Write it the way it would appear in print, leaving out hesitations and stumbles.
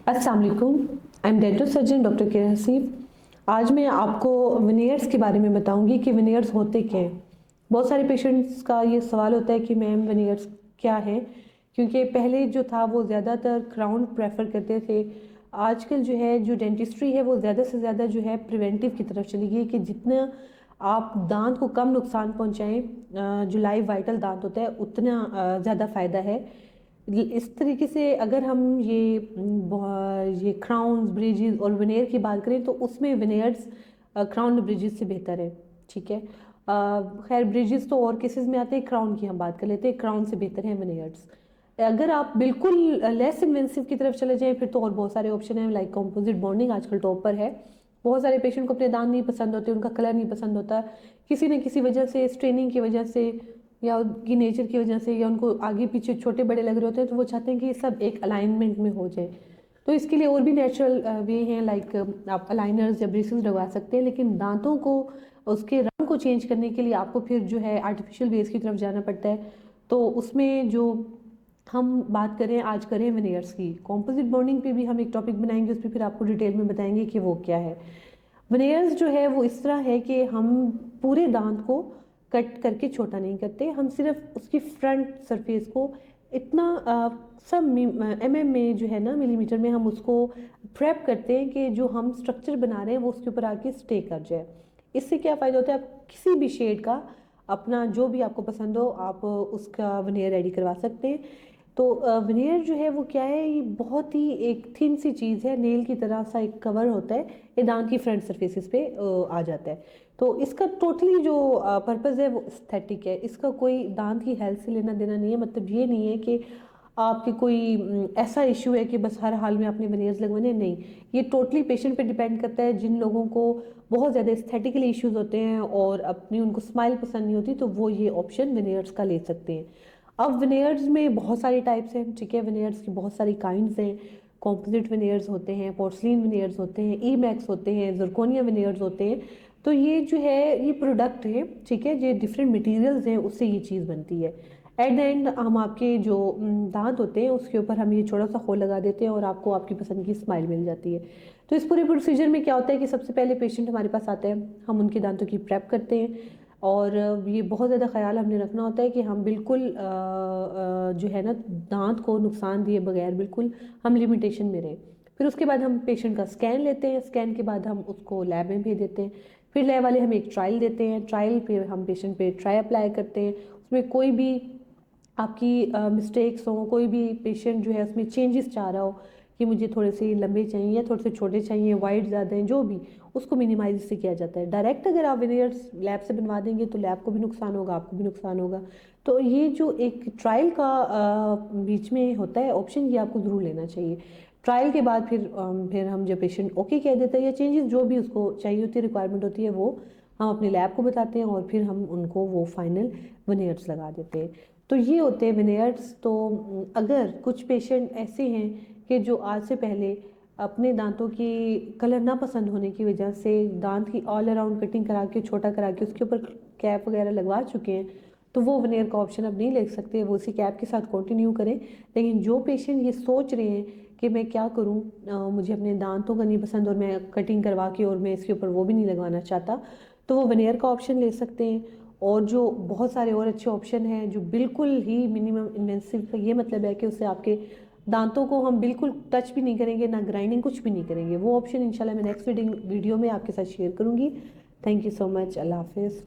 अस्सलाम वालेकुम। I am dental surgeon doctor के हसीब। आज मैं आपको विनियर्स के बारे में बताऊंगी कि विनियर्स होते क्या हैं। बहुत सारे पेशेंट्स का ये सवाल होता है कि मैम विनियर्स क्या है, क्योंकि पहले जो था वो ज़्यादातर क्राउन प्रेफर करते थे। आजकल जो है जो डेंटिस्ट्री है वो ज़्यादा से ज़्यादा जो है प्रिवेंटिव की तरफ चली गई कि जितना आप दांत को कम नुकसान पहुंचाएं, जो लाइव वाइटल दांत होता है उतना ज़्यादा फ़ायदा है। इस तरीके से अगर हम ये क्राउन्स ब्रिजेस और विनेयर की बात करें तो उसमें विनेयर्स क्राउन ब्रिजेस से बेहतर है। ठीक है, खैर ब्रिजेस तो और केसेस में आते हैं, क्राउन की हम बात कर लेते हैं। क्राउन से बेहतर है विनेयर्स। अगर आप बिल्कुल लेस इन्वेंसिव की तरफ चले जाएं फिर तो और बहुत सारे ऑप्शन हैं, लाइक कंपोजिट बॉन्डिंग आजकल टॉप पर है। बहुत सारे पेशेंट को अपने दांत नहीं पसंद होते, उनका कलर नहीं पसंद होता, किसी न किसी वजह से, स्ट्रेनिंग की वजह से या उनकी नेचर की वजह से, या उनको आगे पीछे छोटे बड़े लग रहे होते हैं, तो वो चाहते हैं कि सब एक अलाइनमेंट में हो जाए। तो इसके लिए और भी नेचुरल वे हैं, लाइक आप अलाइनर्स या ब्रेसेस लगवा सकते हैं। लेकिन दांतों को उसके रंग को चेंज करने के लिए आपको फिर जो है आर्टिफिशियल वेज की तरफ जाना पड़ता है। तो उसमें जो हम बात करें आज करें विनियर्स की, कॉम्पोजिट बॉन्डिंग पे भी हम एक टॉपिक बनाएंगे, उस पर फिर आपको डिटेल में बताएंगे कि वो क्या है। विनियर्स जो है वो इस तरह है कि हम पूरे दांत को कट करके छोटा नहीं करते, हम सिर्फ उसकी फ्रंट सरफेस को इतना सब mm में जो है ना, मिलीमीटर में हम उसको प्रेप करते हैं कि जो हम स्ट्रक्चर बना रहे हैं वो उसके ऊपर आके स्टे कर जाए। इससे क्या फ़ायदा होता है, आप किसी भी शेड का अपना जो भी आपको पसंद हो आप उसका विनियर रेडी करवा सकते हैं। तो विनियर जो है वो क्या है, ये बहुत ही एक थिन सी चीज़ है, नेल की तरह सा एक कवर होता है, ये दांत की फ्रंट सरफेसेस पे आ जाता है। तो इसका टोटली जो पर्पज़ है वो एस्थेटिक है, इसका कोई दांत की हेल्थ से लेना देना नहीं है। मतलब ये नहीं है कि आपके कोई ऐसा इशू है कि बस हर हाल में आपने विनियर्स लगवाने, नहीं। ये टोटली पेशेंट पे डिपेंड करता है। जिन लोगों को बहुत ज़्यादा एस्थेटिकली इश्यूज होते हैं और अपनी उनको स्माइल पसंद नहीं होती, तो वो ये ऑप्शन विनियर्स का ले सकते हैं। अब विनियर्स में बहुत सारी टाइप्स हैं, ठीक है, विनियर्स की बहुत सारी काइंड्स हैं। कॉम्पोजिट विनियर्स होते हैं, पोर्सलिन विनियर्स होते हैं, ई मैक्स होते हैं, जर्कोनिया विनियर्स होते हैं। तो ये जो है ये प्रोडक्ट है, ठीक है, जो डिफरेंट मटेरियल्स हैं उससे ये चीज़ बनती है। एट द एंड हम आपके जो दांत होते हैं उसके ऊपर हम ये छोटा सा होल लगा देते हैं और आपको आपकी पसंद की स्माइल मिल जाती है। तो इस पूरे प्रोसीजर में क्या होता है कि सबसे पहले पेशेंट हमारे पास आते हैं, हम उनके दांतों की प्रेप करते हैं। और ये बहुत ज़्यादा ख्याल हमने रखना होता है कि हम बिल्कुल जो है ना दांत को नुकसान दिए बगैर बिल्कुल हम लिमिटेशन में रहें। फिर उसके बाद हम पेशेंट का स्कैन लेते हैं, स्कैन के बाद हम उसको लैब में भेज देते हैं। फिर लैब वाले हमें एक ट्रायल देते हैं, ट्रायल पे हम पेशेंट पे ट्राई अप्लाई करते हैं। उसमें कोई भी आपकी मिस्टेक्स हो, कोई भी पेशेंट जो है उसमें चेंजेस चाह रहा हो कि मुझे थोड़े से लंबे चाहिए या थोड़े से छोटे चाहिए, वाइड ज़्यादा हैं, जो भी, उसको मिनिमाइज से किया जाता है। डायरेक्ट अगर आप विनियर्स लैब से बनवा देंगे तो लैब को भी नुकसान होगा, आपको भी नुकसान होगा। तो ये जो एक ट्रायल का बीच में होता है ऑप्शन, ये आपको ज़रूर लेना चाहिए। ट्रायल के बाद फिर हम जब पेशेंट ओके कह देता है या चेंजेस जो भी उसको चाहिए होती है, रिक्वायरमेंट होती है, वो हम अपने लैब को बताते हैं और फिर हम उनको वो फाइनल विनियर्स लगा देते हैं। तो ये होते हैं विनियर्स। तो अगर कुछ पेशेंट ऐसे हैं कि जो आज से पहले अपने दांतों की कलर ना पसंद होने की वजह से दांत की ऑल अराउंड कटिंग करा के, छोटा करा के, उसके ऊपर कैप वगैरह लगवा चुके हैं, तो वो विनियर का ऑप्शन अब नहीं ले सकते, वो उसी कैप के साथ कंटिन्यू करें। लेकिन जो पेशेंट ये सोच रहे हैं कि मैं क्या करूं, मुझे अपने दांतों का नहीं पसंद और मैं कटिंग करवा के और मैं इसके ऊपर वो भी नहीं लगवाना चाहता, तो वो विनियर का ऑप्शन ले सकते हैं। और जो बहुत सारे और अच्छे ऑप्शन हैं जो बिल्कुल ही मिनिमम इन्वेंसिव का ये मतलब है कि उससे आपके दांतों को हम बिल्कुल टच भी नहीं करेंगे, ना ग्राइंडिंग, कुछ भी नहीं करेंगे। वो ऑप्शन इंशाल्लाह मैं नेक्स्ट वीडियो में आपके साथ शेयर करूंगी। Thank you so much. अल्लाह हाफिज़।